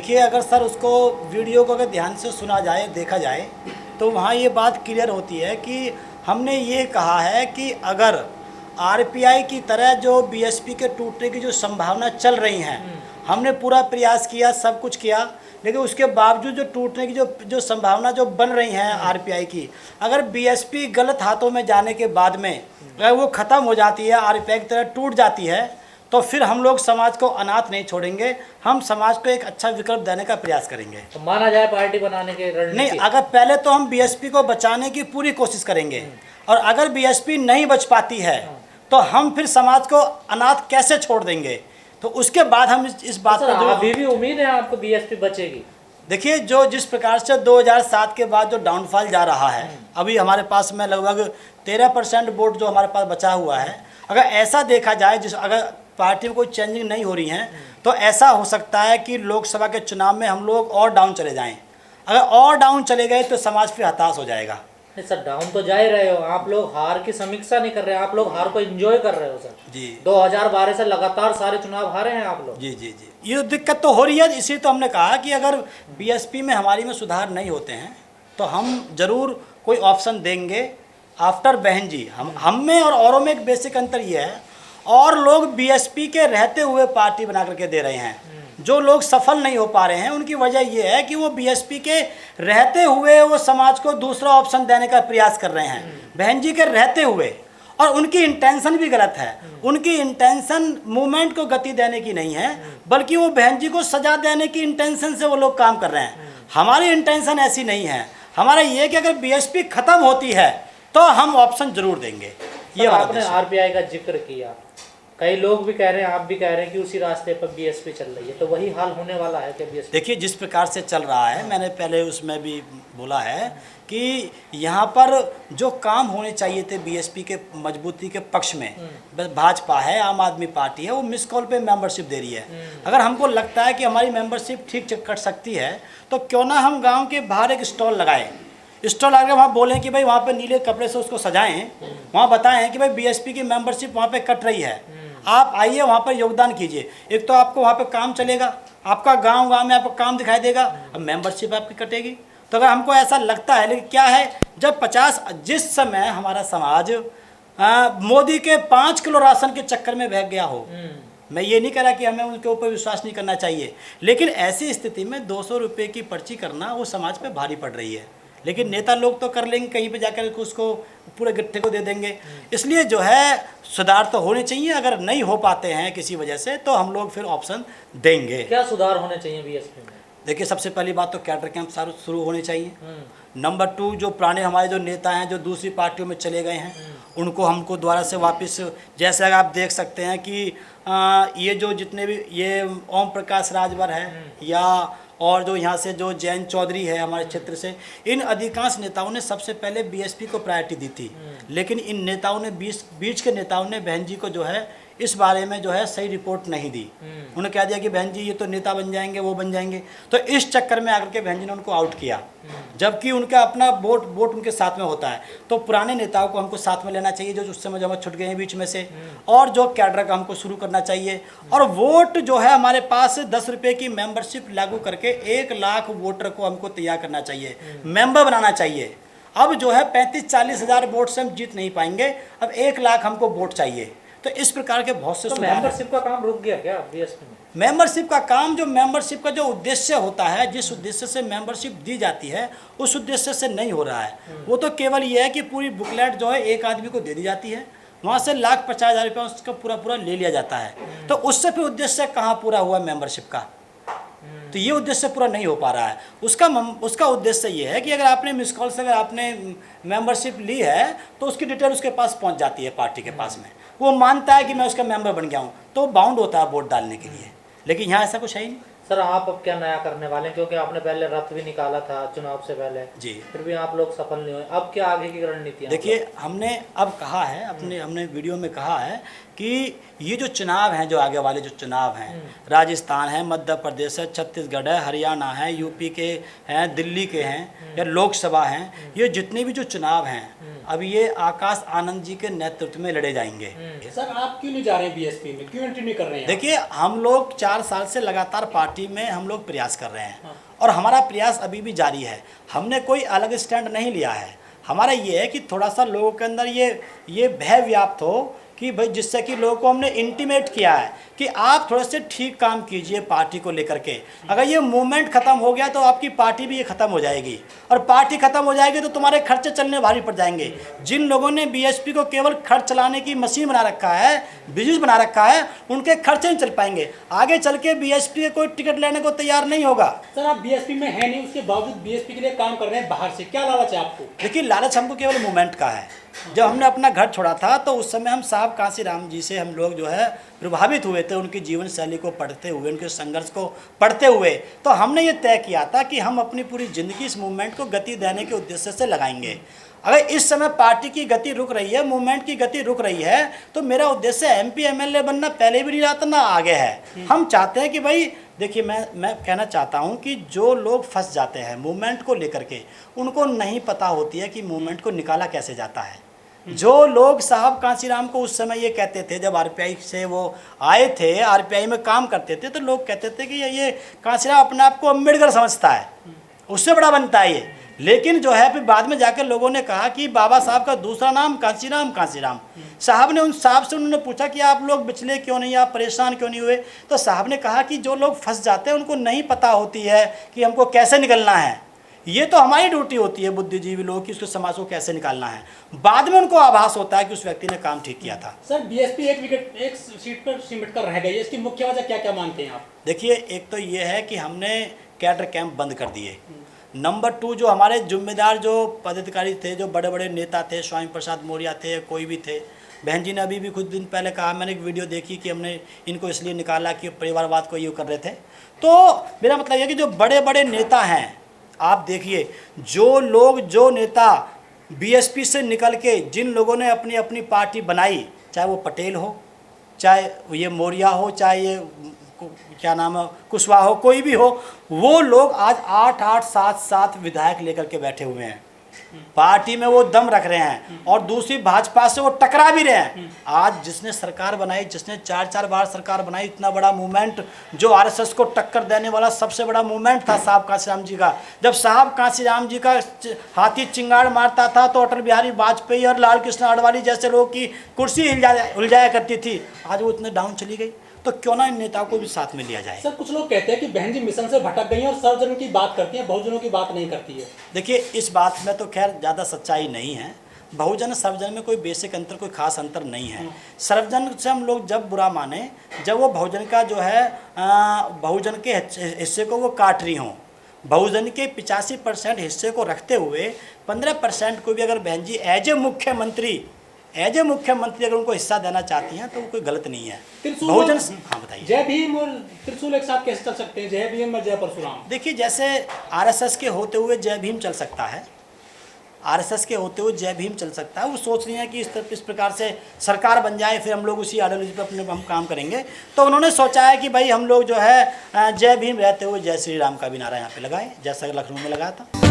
देखिए, अगर सर उसको वीडियो को अगर ध्यान से सुना जाए, देखा जाए, तो वहाँ ये बात क्लियर होती है कि हमने ये कहा है कि अगर आरपीआई की तरह जो बीएसपी के टूटने की जो संभावना चल रही हैं, हमने पूरा प्रयास किया, सब कुछ किया, लेकिन उसके बावजूद जो टूटने की जो संभावना जो बन रही है आरपीआई की, अगर बीएसपी गलत हाथों में जाने के बाद में अगर वो ख़त्म हो जाती है, आरपीआई की तरह टूट जाती है, तो फिर हम लोग समाज को अनाथ नहीं छोड़ेंगे, हम समाज को एक अच्छा विकल्प देने का प्रयास करेंगे। तो माना जाए पार्टी बनाने के रणनीति नहीं, अगर पहले तो हम बीएसपी को बचाने की पूरी कोशिश करेंगे, और अगर बीएसपी नहीं बच पाती है तो हम फिर समाज को अनाथ कैसे छोड़ देंगे, तो उसके बाद हम इस बात तो पर अभी भी उम्मीद है आपको बीएसपी बचेगी? देखिए, जो जिस प्रकार से 2007 के बाद जो डाउनफॉल जा रहा है, अभी हमारे पास में लगभग 13% वोट जो हमारे पास बचा हुआ है, अगर ऐसा देखा जाए, अगर पार्टी में कोई चेंजिंग नहीं हो रही है, तो ऐसा हो सकता है कि लोकसभा के चुनाव में हम लोग और डाउन चले जाएं। अगर और डाउन चले गए तो समाज फिर हताश हो जाएगा। नहीं सर, डाउन तो जा ही रहे हो आप लोग, हार की समीक्षा नहीं कर रहे, आप लोग हार को एंजॉय कर रहे हो सर जी। 2012 से लगातार सारे चुनाव हारे हैं आप लोग। जी जी जी, ये दिक्कत तो हो रही है, इसी तो हमने कहा कि अगर बीएसपी में हमारी में सुधार नहीं होते हैं तो हम जरूर कोई ऑप्शन देंगे आफ्टर बहन जी। हम में और औरों में एक बेसिक अंतर ये है, और लोग बीएसपी के रहते हुए पार्टी बना करके दे रहे हैं। जो लोग सफल नहीं हो पा रहे हैं उनकी वजह यह है कि वो बीएसपी के रहते हुए वो समाज को दूसरा ऑप्शन देने का प्रयास कर रहे हैं, बहन जी के रहते हुए। और उनकी इंटेंशन भी गलत है। उनकी इंटेंशन मूवमेंट को गति देने की नहीं है, बल्कि वो बहन जी को सजा देने की इंटेंशन से वो लोग काम कर रहे हैं। हमारी इंटेंशन ऐसी नहीं है। हमारा ये कि अगर बीएसपी खत्म होती है तो हम ऑप्शन जरूर देंगे। ये आपने आरपीआई का जिक्र किया, कई लोग भी कह रहे हैं, आप भी कह रहे हैं कि उसी रास्ते पर बीएसपी चल रही है, तो वही हाल होने वाला है क्या बीएसपी? देखिए, जिस प्रकार से चल रहा है, मैंने पहले उसमें भी बोला है कि यहाँ पर जो काम होने चाहिए थे बीएसपी के मजबूती के पक्ष में, भाजपा है, आम आदमी पार्टी है, वो मिस कॉल पे मेंबरशिप दे रही है। अगर हमको लगता है कि हमारी मेंबरशिप ठीक कर सकती है, तो क्यों ना हम गांव के बाहर एक स्टॉल लगाएं, स्टॉल लगा के वहाँ बोलें कि भाई वहाँ पे नीले कपड़े से उसको सजाएं, वहाँ बताएं कि भाई बीएसपी की मेंबरशिप वहाँ पे कट रही है, आप आइए वहाँ पर योगदान कीजिए। एक तो आपको वहाँ पे काम चलेगा, आपका गांव में आपको काम दिखाई देगा, अब मेंबरशिप आपकी कटेगी। तो अगर हमको ऐसा लगता है, लेकिन क्या है, जब 50 जिस समय हमारा समाज मोदी के 5 किलो राशन के चक्कर में बह गया हो, मैं ये नहीं कह रहा कि हमें उनके ऊपर विश्वास नहीं करना चाहिए, लेकिन ऐसी स्थिति में 200 रुपये की पर्ची करना वो समाज पे भारी पड़ रही है। लेकिन नेता लोग तो कर लेंगे, कहीं पे जाकर उसको पूरे गट्ठे को दे देंगे। इसलिए जो है सुधार तो होने चाहिए, अगर नहीं हो पाते हैं किसी वजह से तो हम लोग फिर ऑप्शन देंगे। क्या सुधार होने चाहिए बीएसपी में? देखिए, सबसे पहली बात तो कैडर कैंप शुरू होने चाहिए। नंबर 2, जो पुराने हमारे जो नेता हैं जो दूसरी पार्टियों में चले गए हैं, उनको हमको दोबारा से वापस, जैसे अगर आप देख सकते हैं कि ये जो जितने भी ये ओम प्रकाश राजभर है, या और जो यहाँ से जो जैन चौधरी है हमारे क्षेत्र से, इन अधिकांश नेताओं ने सबसे पहले बीएसपी को प्रायोरिटी दी थी। लेकिन इन नेताओं ने बीच के नेताओं ने बहन जी को जो है इस बारे में जो है सही रिपोर्ट नहीं दी। उन्होंने कह दिया कि बहन जी ये तो नेता बन जाएंगे, वो बन जाएंगे, तो इस चक्कर में आकर के बहन जी ने उनको आउट किया, जबकि उनका अपना वोट उनके साथ में होता है। तो पुराने नेताओं को हमको साथ में लेना चाहिए जो उस समय जब छुट गए हैं बीच में से, और जो कैडर का हमको शुरू करना चाहिए। और वोट जो है हमारे पास 10 रुपये की मेंबरशिप लागू करके 1 लाख वोटर को हमको तैयार करना चाहिए, मेंबर बनाना चाहिए। अब जो है 35-40 हज़ार वोट से हम जीत नहीं पाएंगे, अब 1 लाख हमको वोट चाहिए। तो इस प्रकार के बहुत से मेंबरशिप का काम रुक गया क्या बीएसपी में? मेंबरशिप का काम, जो मेंबरशिप का जो उद्देश्य होता है, जिस उद्देश्य से मेंबरशिप दी जाती है, उस उद्देश्य से नहीं हो रहा है। वो तो केवल ये है कि पूरी बुकलेट जो है एक आदमी को दे दी जाती है, वहाँ से 1,50,000 रुपये उसका पूरा ले लिया जाता है। तो उससे फिर उद्देश्य कहाँ पूरा हुआ मेंबरशिप का? तो ये उद्देश्य पूरा नहीं हो पा रहा है। उसका उद्देश्य ये है कि अगर आपने मिस कॉल से अगर आपने मेंबरशिप ली है तो उसकी डिटेल उसके पास पहुंच जाती है पार्टी के पास में, वो मानता है कि मैं उसका मेंबर बन गया हूं, तो बाउंड होता है वोट डालने के लिए। लेकिन यहाँ ऐसा कुछ है ही नहीं। सर, आप अब क्या नया करने वाले हैं? क्योंकि आपने पहले रथ भी निकाला था चुनाव से पहले जी, फिर भी आप लोग सफल नहीं हुए, अब क्या आगे की रणनीति? देखिए, हमने अब कहा है, हमने वीडियो में कहा है कि ये जो चुनाव हैं, जो आगे वाले जो चुनाव हैं, राजस्थान है, मध्य प्रदेश है, छत्तीसगढ़ है, हरियाणा है, यूपी के हैं, दिल्ली के हैं, या लोकसभा हैं, ये जितने भी जो चुनाव हैं अब ये आकाश आनंद जी के नेतृत्व में लड़े जाएंगे। सर आप क्यों नहीं जा रहे हैं बीएसपी में, क्यों एंट्री नहीं कर रहे हैं? देखिए, हम लोग 4 साल से लगातार पार्टी में हम लोग प्रयास कर रहे हैं और हमारा प्रयास अभी भी जारी है। हमने कोई अलग स्टैंड नहीं लिया है। हमारा ये है कि थोड़ा सा लोगों के अंदर ये भय व्याप्त हो कि भाई, जिससे कि लोगों को हमने इंटीमेट किया है कि आप थोड़े से ठीक काम कीजिए पार्टी को लेकर के। अगर ये मूवमेंट खत्म हो गया तो आपकी पार्टी भी ये खत्म हो जाएगी, और पार्टी खत्म हो जाएगी तो तुम्हारे खर्चे चलने भारी पड़ जाएंगे। जिन लोगों ने बीएसपी को केवल खर्च चलाने की मशीन बना रखा है, बिजनेस बना रखा है, उनके खर्चे नहीं चल पाएंगे। आगे चल के बीएसपी के कोई टिकट लेने को तैयार नहीं होगा। सर आप बीएसपी में है नहीं, उसके बावजूद बीएसपी के लिए काम कर रहे हैं बाहर से, क्या लालच है आपको? देखिए, लालच हमको केवल मूवमेंट का है। जब हमने अपना घर छोड़ा था तो उस समय हम साहब कांशीराम जी से हम लोग जो है प्रभावित हुए थे, उनकी जीवन शैली को पढ़ते हुए, उनके संघर्ष को पढ़ते हुए। तो हमने ये तय किया था कि हम अपनी पूरी ज़िंदगी इस मूवमेंट को गति देने के उद्देश्य से लगाएंगे। अगर इस समय पार्टी की गति रुक रही है, मूवमेंट की गति रुक रही है, तो मेरा उद्देश्य एमपी एमएलए बनना पहले भी नहीं रहा था, ना आगे है। हम चाहते हैं कि भाई देखिए, मैं कहना चाहता हूं कि जो लोग फंस जाते हैं मूवमेंट को लेकर के, उनको नहीं पता होती है कि मूवमेंट को निकाला कैसे जाता है। जो लोग साहब कांशीराम को उस समय ये कहते थे, जब आरपीआई से वो आए थे, आरपीआई में काम करते थे, तो लोग कहते थे कि ये कांशीराम अपने आप को अम्बेडकर समझता है, उससे बड़ा बनता है ये। लेकिन जो है फिर बाद में जाकर लोगों ने कहा कि बाबा साहब का दूसरा नाम कांशीराम। कांशीराम साहब ने उन साहब से उन्होंने पूछा कि आप लोग बिचले क्यों नहीं, आप परेशान क्यों नहीं हुए? तो साहब ने कहा कि जो लोग फंस जाते हैं उनको नहीं पता होती है कि हमको कैसे निकलना है। ये तो हमारी ड्यूटी होती है बुद्धिजीवी लोग की, उसको समाज को कैसे निकालना है। बाद में उनको आभास होता है कि उस व्यक्ति ने काम ठीक किया था। सर बीएसपी एक सीट पर सिमट कर रह गई, इसकी मुख्य वजह क्या क्या मानते हैं आप? देखिए, एक तो ये है कि हमने कैडर कैंप बंद कर दिए। नंबर 2, जो हमारे जिम्मेदार जो पदाधिकारी थे, जो बड़े बड़े नेता थे, स्वामी प्रसाद मौर्य थे, कोई भी थे, बहन जी ने अभी भी कुछ दिन पहले कहा, मैंने एक वीडियो देखी कि हमने इनको इसलिए निकाला कि परिवारवाद को ये कर रहे थे। तो मेरा मतलब यह कि जो बड़े बड़े नेता हैं, आप देखिए, जो नेता बीएसपी से निकल के, जिन लोगों ने अपनी अपनी पार्टी बनाई, चाहे वो पटेल हो, चाहे ये मौर्य हो, चाहे ये क्या नाम है कुशवाहा हो, कोई भी हो, वो लोग आज 8-8, 7-7 विधायक लेकर के बैठे हुए हैं। पार्टी में वो दम रख रहे हैं और दूसरी भाजपा से वो टकरा भी रहे हैं। आज जिसने सरकार बनाई, जिसने 4-4 बार सरकार बनाई, इतना बड़ा मूवमेंट, जो आरएसएस को टक्कर देने वाला सबसे बड़ा मूवमेंट था साहब कांशीराम जी का। जब साहब कांशीराम जी का हाथी चिंगाड़ मारता था तो अटल बिहारी वाजपेयी और लाल कृष्ण आडवाणी जैसे लोगों की कुर्सी हिल जाया करती थी। आज वो इतने डाउन चली गई, तो क्यों ना इन नेताओं को भी साथ में लिया जाए। सर कुछ लोग कहते हैं कि बहन जी मिशन से भटक गई हैं और सर्वजन की बात करती हैं, बहुजनों की बात नहीं करती है। देखिए, इस बात में तो खैर ज़्यादा सच्चाई नहीं है। बहुजन सर्वजन में कोई बेसिक अंतर, कोई खास अंतर नहीं है। सर्वजन से हम लोग जब बुरा माने, जब वो बहुजन का जो है बहुजन के हिस्से को वो काट रही हों। बहुजन के 85% हिस्से को रखते हुए 15% को भी अगर बहन जी एज ए मुख्यमंत्री अगर उनको हिस्सा देना चाहती हैं तो वो कोई गलत नहीं है। बहुजन, हाँ बताइए। जय भीम और त्रिशूल एक साथ कैसे चल सकते हैं, जय भीम और जय परशुराम? देखिए, जैसे आरएसएस के होते हुए जय भीम चल सकता है, आरएसएस के होते हुए जय भीम चल सकता है। वो सोच रही हैं कि इस प्रकार से सरकार बन जाए, फिर हम लोग उसी आइडियोलॉजी पर हम काम करेंगे। तो उन्होंने सोचा है कि भाई हम लोग जो है जय भीम रहते हुए जय श्री राम का भी नारा यहाँ पे लगाएं, जैसा लखनऊ में लगाया था।